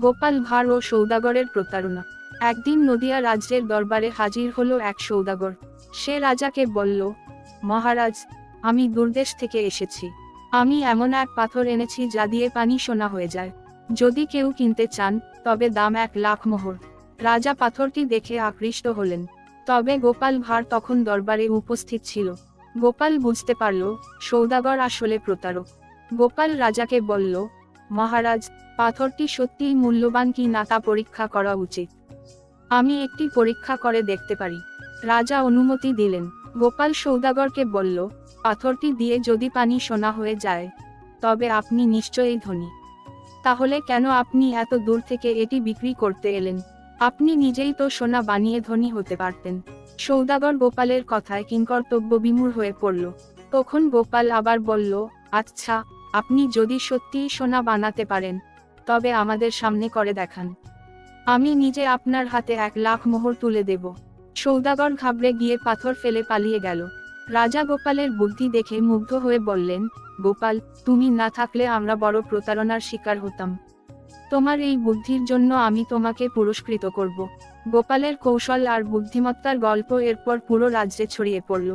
গোপাল ভাঁড় ও সৌদাগরের প্রতারণা। একদিন নদিয়া রাজ্যের দরবারে হাজির হলো এক সৌদাগর। সে রাজাকে বলল, মহারাজ, আমি দূরদেশ থেকে এসেছি। আমি এমন এক পাথর এনেছি যা দিয়ে পানি সোনা হয়ে যায়। যদি কেউ কিনতে চান, তবে দাম 1,00,000 মোহর। রাজা পাথরটি দেখে আকৃষ্ট হলেন। তবে গোপাল ভাঁড় তখন দরবারে উপস্থিত ছিল। গোপাল বুঝতে পারল, সৌদাগর আসলে প্রতারক। গোপাল রাজাকে বলল, মহারাজ, পাথরটি সত্যিই মূল্যবান কি না তা পরীক্ষা করা উচিত। আমি একটি পরীক্ষা করে দেখতে পারি। রাজা অনুমতি দিলেন। গোপাল সৌদাগরকে বলল, পাথরটি দিয়ে যদি পানি সোনা হয়ে যায়, তবে আপনি নিশ্চয়ই ধনী। তাহলে কেন আপনি এত দূর থেকে এটি বিক্রি করতে এলেন? আপনি নিজেই তো সোনা বানিয়ে ধনী হতে পারতেন। সৌদাগর গোপালের কথায় কিংকর্তব্য বিমূঢ় হয়ে পড়ল। তখন গোপাল আবার বলল, আচ্ছা, আপনি যদি সত্যিই সোনা বানাতে পারেন, তবে আমাদের সামনে করে দেখান। আমি নিজে আপনার হাতে 1,00,000 মোহর তুলে দেব। সৌদাগর ঘাবড়ে গিয়ে পাথর ফেলে পালিয়ে গেল। রাজা গোপালের বুদ্ধি দেখে মুগ্ধ হয়ে বললেন, গোপাল, তুমি না থাকলে আমরা বড় প্রতারণার শিকার হতাম। তোমার এই বুদ্ধির জন্য আমি তোমাকে পুরস্কৃত করব। গোপালের কৌশল আর বুদ্ধিমত্তার গল্প এরপর পুরো রাজ্যে ছড়িয়ে পড়ল।